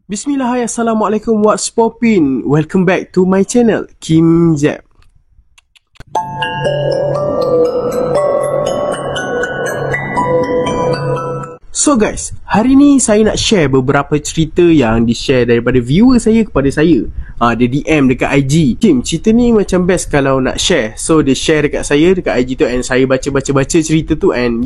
Bismillah, hai, Assalamualaikum, what's poppin? Welcome back to my channel, Kim Jeb. So guys, hari ni saya nak share beberapa cerita yang di-share daripada viewer saya kepada saya. Dia DM dekat IG, Kim, cerita ni macam best kalau nak share. So dia share dekat saya, dekat IG tu, and saya baca cerita tu, and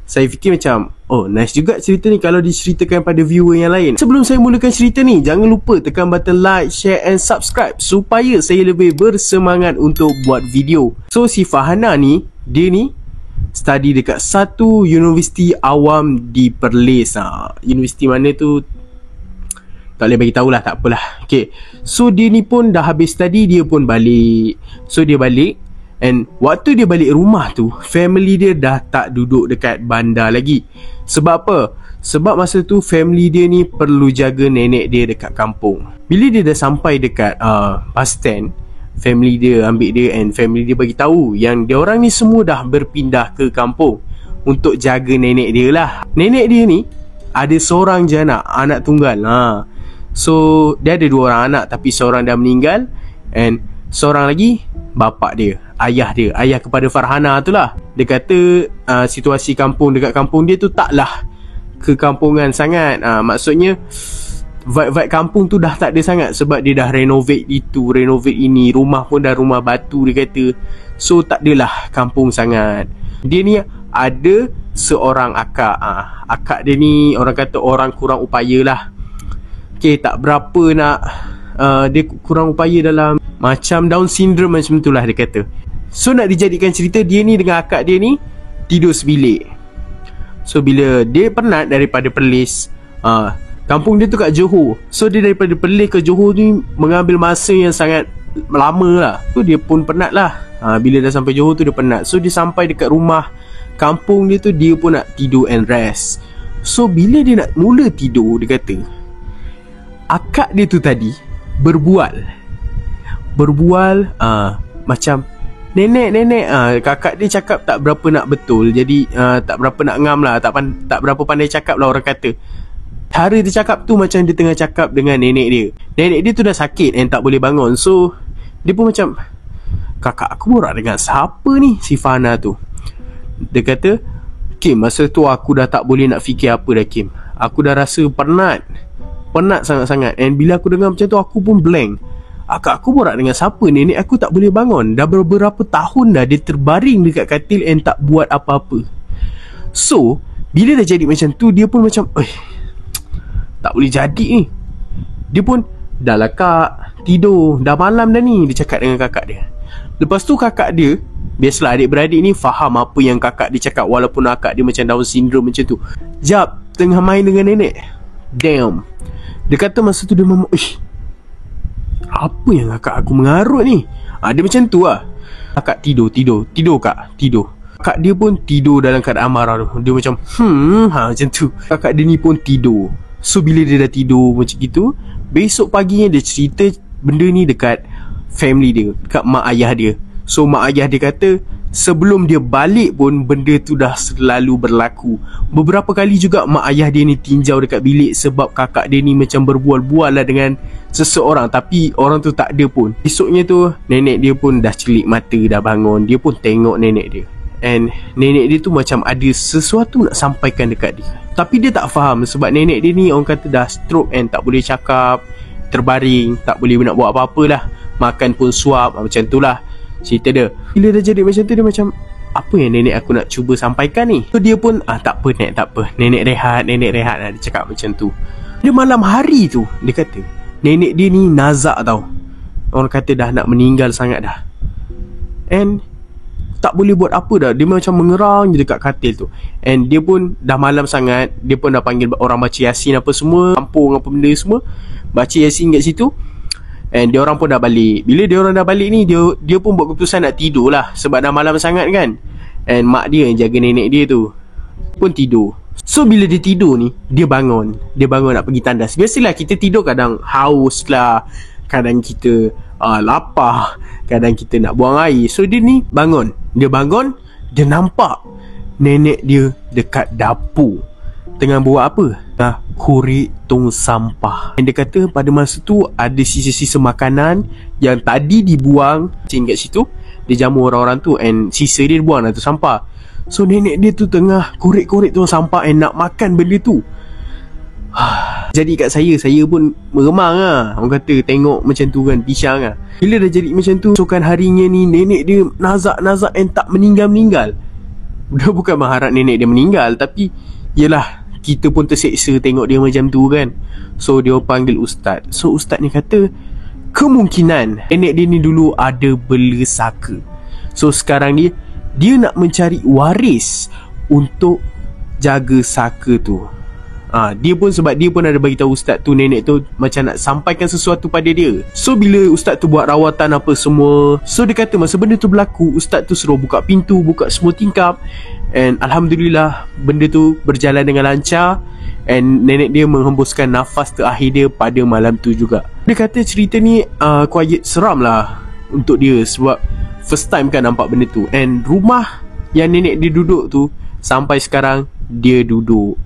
saya fikir macam, oh nice juga cerita ni kalau diceritakan pada viewer yang lain. Sebelum saya mulakan cerita ni, jangan lupa tekan button like, share and subscribe supaya saya lebih bersemangat untuk buat video. So si Fahana ni, dia ni study dekat satu universiti awam di Perlis. Universiti mana tu tak boleh bagi tahulah, tak apalah. Okay, so dia ni pun dah habis study, dia pun balik. So dia balik, and waktu dia balik rumah tu, family dia dah tak duduk dekat bandar lagi. Sebab apa? Sebab masa tu family dia ni perlu jaga nenek dia dekat kampung. Bila dia dah sampai dekat bus stand, family dia ambil dia, and family dia bagi tahu yang dia orang ni semua dah berpindah ke kampung untuk jaga nenek dia lah. Nenek dia ni ada seorang je anak tunggal. So dia ada dua orang anak, tapi seorang dah meninggal, and seorang lagi bapak dia, ayah kepada Farhana tu lah. Dia kata situasi kampung dekat kampung dia tu taklah kekampungan sangat. Maksudnya vibe kampung tu dah tak ada sangat, sebab dia dah renovate itu, renovate ini, rumah pun dah rumah batu dia kata. So tak adalah kampung sangat. Dia ni ada seorang akak. Akak dia ni orang kata orang kurang upaya lah. Okay, tak berapa nak dia kurang upaya dalam macam Down syndrome macam tu lah dia kata. So nak dijadikan cerita, dia ni dengan akak dia ni tidur sebilik. So bila dia penat daripada Perlis, kampung dia tu kat Johor. So dia daripada Perlis ke Johor ni mengambil masa yang sangat lama lah. So dia pun penat lah. Bila dah sampai Johor tu dia penat. So dia sampai dekat rumah kampung dia tu, dia pun nak tidur and rest. So bila dia nak mula tidur, dia kata akak dia tu tadi berbual macam nenek. Kakak dia cakap tak berapa nak betul, jadi tak berapa nak ngam lah, tak berapa pandai cakap lah orang kata. Cara dia cakap tu macam dia tengah cakap dengan nenek dia. Nenek dia tu dah sakit and tak boleh bangun. So dia pun macam, kakak aku borak dengan siapa ni, si Fahana tu. Dia kata, Kim, masa tu aku dah tak boleh nak fikir apa dah, Kim. Aku dah rasa penat sangat-sangat. And bila aku dengar macam tu, aku pun blank. Akak aku borak dengan siapa? Nenek aku tak boleh bangun. Dah beberapa tahun dah dia terbaring dekat katil and tak buat apa-apa. So bila dah jadi macam tu, dia pun macam, tak boleh jadi ni. Dia pun, dah lah kak, tidur, dah malam dah ni, dia cakap dengan kakak dia. Lepas tu kakak dia, biasalah adik-beradik ni faham apa yang kakak dia cakap, walaupun akak dia macam Down syndrome macam tu. Jap, tengah main dengan nenek. Damn. Dia kata masa tu dia memang, apa yang kakak aku mengarut ni? Dia macam tu lah. Kakak tidur kak, tidur. Kakak dia pun tidur dalam keadaan marah tu. Dia macam macam tu. Kakak dia ni pun tidur. So bila dia dah tidur macam gitu, besok paginya dia cerita benda ni dekat family dia, dekat mak ayah dia. So mak ayah dia kata sebelum dia balik pun benda tu dah selalu berlaku. Beberapa kali juga mak ayah dia ni tinjau dekat bilik, sebab kakak dia ni macam berbual-bual lah dengan seseorang, tapi orang tu tak ada pun. Esoknya tu nenek dia pun dah celik mata, dah bangun. Dia pun tengok nenek dia, and nenek dia tu macam ada sesuatu nak sampaikan dekat dia, tapi dia tak faham. Sebab nenek dia ni orang kata dah stroke and tak boleh cakap, terbaring, tak boleh nak buat apa-apa lah. Makan pun suap, macam tu lah cerita dia. Bila dah jadi macam tu, dia macam, apa yang nenek aku nak cuba sampaikan ni? So dia pun, tak apa nek, tak apa, nenek rehat lah. Dia cakap macam tu. Dia malam hari tu, dia kata nenek dia ni nazak tau. Orang kata dah nak meninggal sangat dah, and tak boleh buat apa dah. Dia macam mengerang je dekat katil tu. And dia pun dah malam sangat, dia pun dah panggil orang baca Yasin apa semua, kampung apa benda semua, baca Yasin kat situ. And dia orang pun dah balik. Bila dia orang dah balik ni, dia pun buat keputusan nak tidur lah, sebab dah malam sangat kan. And mak dia yang jaga nenek dia tu pun tidur. So bila dia tidur ni, dia bangun nak pergi tandas. Biasalah kita tidur kadang haus lah, kadang kita lapar, kadang kita nak buang air. So dia ni bangun, dia nampak nenek dia dekat dapur tengah buat apa? Korek tong sampah. Dan dia kata pada masa tu ada sisa-sisa makanan yang tadi dibuang kat situ. Dia jamu orang-orang tu, and sisa dia buang lah tu sampah. So nenek dia tu tengah korek-korek tong sampah and nak makan benda tu. Jadi kat saya pun meremang lah. Orang kata tengok macam tu kan, pisang lah. Bila dah jadi macam tu, esokan harinya ni nenek dia nazak-nazak and tak meninggal-meninggal. Dia bukan mengharap nenek dia meninggal, tapi yelah, kita pun terseksa tengok dia macam tu kan. So dia panggil ustaz. So ustaz ni kata kemungkinan nenek dia ni dulu ada bela saka. So sekarang ni dia nak mencari waris untuk jaga saka tu. Dia pun sebab dia pun ada bagi tahu ustaz tu, nenek tu macam nak sampaikan sesuatu pada dia. So bila ustaz tu buat rawatan apa semua, so dia kata masa benda tu berlaku, ustaz tu suruh buka pintu, buka semua tingkap, and alhamdulillah benda tu berjalan dengan lancar. And nenek dia menghembuskan nafas terakhir dia pada malam tu juga. Dia kata cerita ni quiet seram lah untuk dia, sebab first time kan nampak benda tu. And rumah yang nenek dia duduk tu sampai sekarang dia duduk.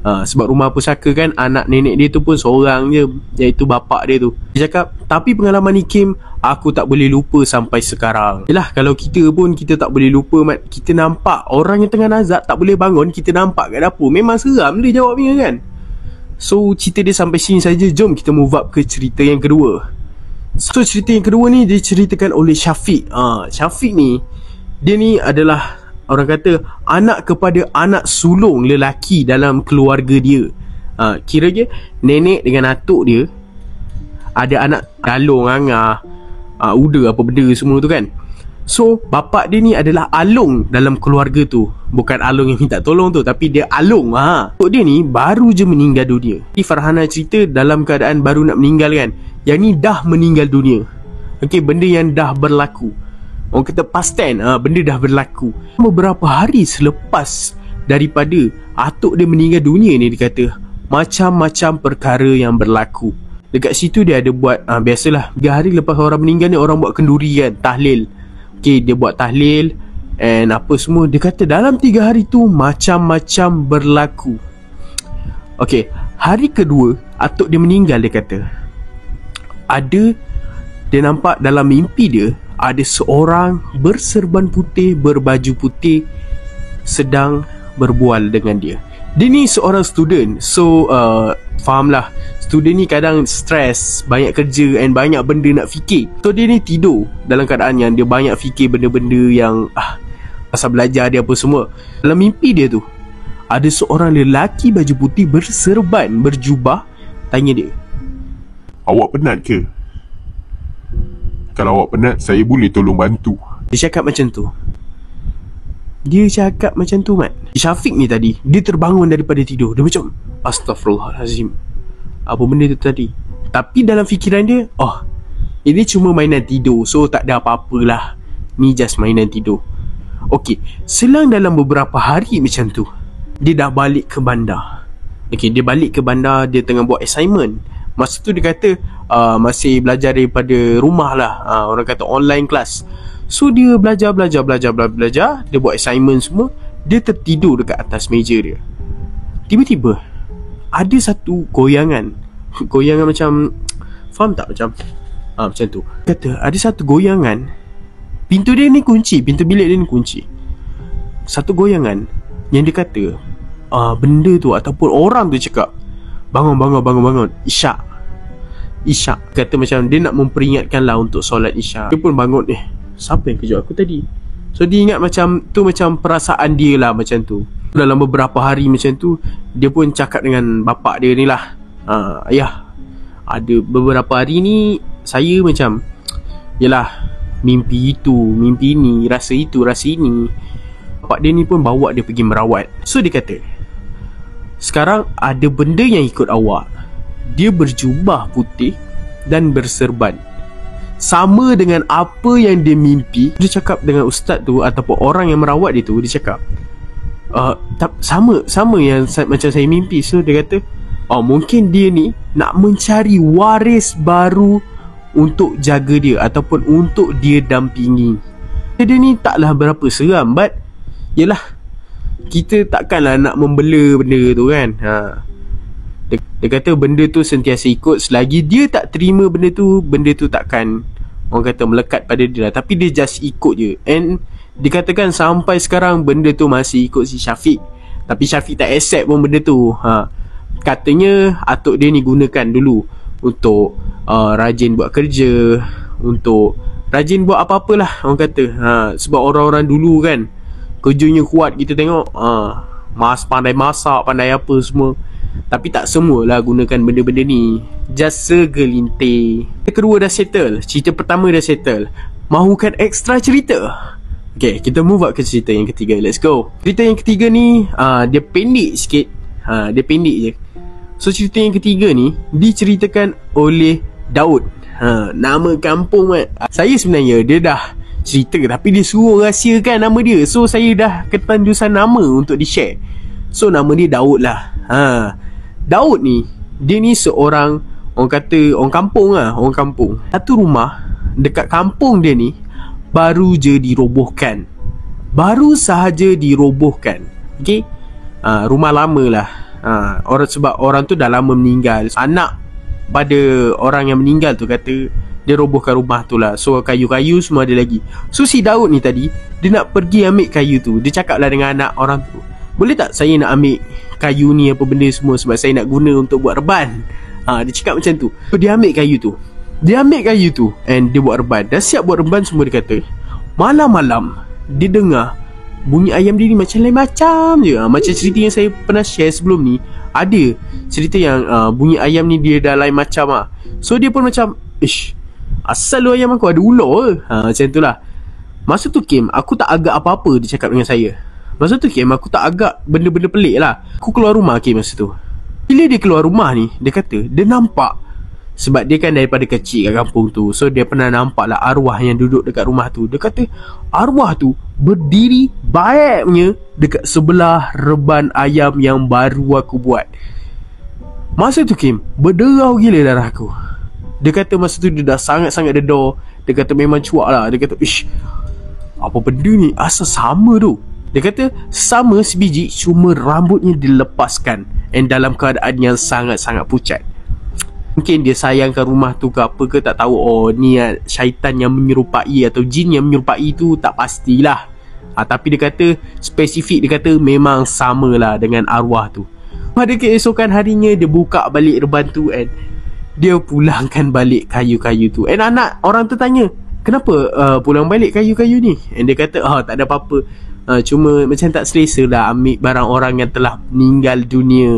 Sebab rumah pusaka kan, anak nenek dia tu pun seorang je, iaitu bapak dia tu. Dia cakap, tapi pengalaman ni Kim, aku tak boleh lupa sampai sekarang. Yelah, kalau kita pun kita tak boleh lupa, Mat. Kita nampak orang yang tengah nazak tak boleh bangun, kita nampak kat dapur, memang seram dia jawabnya kan. So cerita dia sampai sini saja. Jom kita move up ke cerita yang kedua. So cerita yang kedua ni diceritakan oleh Syafiq. Syafiq ni, dia ni adalah, orang kata, anak kepada anak sulung lelaki dalam keluarga dia. Kira je nenek dengan atuk dia ada anak galung, angah, uda apa benda semua tu kan. So bapak dia ni adalah alung dalam keluarga tu. Bukan alung yang minta tolong tu, tapi dia alung. Atuk dia ni baru je meninggal dunia. Farhana cerita dalam keadaan baru nak meninggal kan. Yang ni dah meninggal dunia. Okay, benda yang dah berlaku, orang kata past tense, benda dah berlaku. Beberapa hari selepas daripada atuk dia meninggal dunia ni, dia kata macam-macam perkara yang berlaku. Dekat situ dia ada buat, biasalah 3 hari lepas orang meninggal ni, orang buat kenduri kan, tahlil. Okay, dia buat tahlil and apa semua. Dia kata dalam 3 hari tu macam-macam berlaku. Okay, hari kedua atuk dia meninggal, dia kata dia nampak dalam mimpi dia ada seorang berserban putih, berbaju putih, sedang berbual dengan dia. Dia ni seorang student. So fahamlah, student ni kadang stres, banyak kerja and banyak benda nak fikir. So dia ni tidur dalam keadaan yang dia banyak fikir benda-benda yang pasal belajar dia apa semua. Dalam mimpi dia tu ada seorang lelaki baju putih berserban, berjubah, tanya dia, awak penat ke? Kalau awak penat, saya boleh tolong bantu. Dia cakap macam tu. Mat. Syafiq ni tadi, dia terbangun daripada tidur. Dia macam, astaghfirullahalazim, apa benda tu tadi? Tapi dalam fikiran dia, ini cuma mainan tidur, so tak ada apa-apalah, ni just mainan tidur. Okay, selang dalam beberapa hari macam tu, dia dah balik ke bandar. Okay, dia balik ke bandar, dia tengah buat assignment. Masa tu dia kata masih belajar daripada rumah lah, orang kata online class. So dia belajar. Dia buat assignment semua. Dia tertidur dekat atas meja dia. Tiba-tiba ada satu goyangan macam, faham tak, macam tu. Kata ada satu goyangan. Pintu dia ni kunci, pintu bilik dia ni kunci. Satu goyangan yang dia kata benda tu ataupun orang tu cakap, bangun, Isyak. Kata macam dia nak memperingatkan lah untuk solat isyak. Dia pun bangun, siapa yang kejut aku tadi? So dia ingat macam tu, macam perasaan dia lah macam tu. Dalam beberapa hari macam tu, dia pun cakap dengan bapak dia ni lah, ayah, ada beberapa hari ni saya macam, yelah, mimpi itu, mimpi ini, rasa itu, rasa ini. Bapak dia ni pun bawa dia pergi merawat. So dia kata, sekarang ada benda yang ikut awak. Dia berjubah putih dan berserban, sama dengan apa yang dia mimpi. Dia cakap dengan ustaz tu ataupun orang yang merawat dia tu, dia cakap sama yang macam saya mimpi. So dia kata, mungkin dia ni nak mencari waris baru untuk jaga dia ataupun untuk dia dampingi. Dia ni taklah berapa seram, but yelah, kita takkanlah nak membela benda tu kan. Dia kata benda tu sentiasa ikut. Selagi dia tak terima benda tu takkan orang kata melekat pada dia lah. Tapi dia just ikut je. And dikatakan sampai sekarang benda tu masih ikut si Syafiq. Tapi Syafiq tak accept pun benda tu. Katanya atuk dia ni gunakan dulu untuk rajin buat kerja, untuk rajin buat apa-apalah orang kata. Sebab orang-orang dulu kan kerjanya kuat, kita tengok pandai masak, pandai apa semua. Tapi tak semualah gunakan benda-benda ni. Just segelintir. Cerita kedua dah settle, cerita pertama dah settle. Mahukan extra cerita? Okay, kita move up ke cerita yang ketiga. Let's go. Cerita yang ketiga ni dia pendek sikit. Dia pendek je. So cerita yang ketiga ni diceritakan oleh Daud. Nama kampung saya sebenarnya dia dah cerita, tapi dia suruh rahsiakan nama dia. So saya dah ketanjusan nama untuk di-share. So nama dia Daud lah. Daud ni, dia ni seorang, orang kata orang kampung lah. Orang kampung. Satu rumah dekat kampung dia ni baru je dirobohkan. Baru sahaja dirobohkan. Okay, rumah lama lah. Sebab orang tu dah lama meninggal. Anak pada orang yang meninggal tu kata dia robohkan rumah tu lah. So kayu-kayu semua ada lagi. So si Daud ni tadi, dia nak pergi ambil kayu tu. Dia cakap lah dengan anak orang tu, boleh tak saya nak ambil kayu ni apa benda semua, sebab saya nak guna untuk buat reban. Dia cakap macam tu. So dia ambil kayu tu. And dia buat reban. Dah siap buat reban semua. Dia kata malam-malam dia dengar bunyi ayam dia ni macam lain macam je. Macam cerita yang saya pernah share sebelum ni. Ada cerita yang bunyi ayam ni dia dah lain macam So dia pun macam, ish, asal lu ayam aku ada ular ke? Macam tu lah. Masa tu Kim, aku tak agak apa-apa, dia cakap dengan saya. Masa tu Kim, aku tak agak benda-benda pelik lah. Aku keluar rumah Kim masa tu. Bila dia keluar rumah ni, dia kata dia nampak. Sebab dia kan daripada kecil kat kampung tu, so dia pernah nampak lah arwah yang duduk dekat rumah tu. Dia kata arwah tu berdiri baiknya dekat sebelah reban ayam yang baru aku buat. Masa tu Kim, berderau gila darah aku. Dia kata masa tu dia dah sangat-sangat dedor. Dia kata memang cuak lah. Dia kata, ish, apa benda ni, asal sama tu. Dia kata sama sebiji, cuma rambutnya dilepaskan, and dalam keadaan yang sangat-sangat pucat. Mungkin dia sayangkan rumah tu ke apa ke, tak tahu. Oh, ni syaitan yang menyerupai atau jin yang menyerupai tu, tak pastilah. Tapi dia kata spesifik, dia kata memang samalah dengan arwah tu. Pada keesokan harinya, dia buka balik reban tu and dia pulangkan balik kayu-kayu tu. And anak orang tu tanya, kenapa pulang balik kayu-kayu ni? And dia kata, tak ada apa-apa, cuma macam tak selesa lah ambil barang orang yang telah meninggal dunia.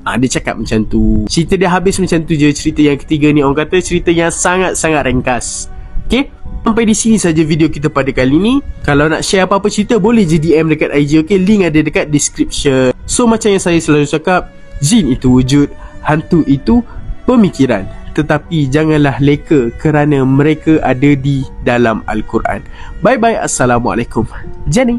Dia cakap macam tu. Cerita dia habis macam tu je. Cerita yang ketiga ni, orang kata cerita yang sangat-sangat ringkas. Okay, sampai di sini saja video kita pada kali ni. Kalau nak share apa-apa cerita, boleh je DM dekat IG. Okay, link ada dekat description. So macam yang saya selalu cakap, jin itu wujud, hantu itu pemikiran, tetapi janganlah leka kerana mereka ada di dalam Al-Quran. Bye bye. Assalamualaikum. Jenny.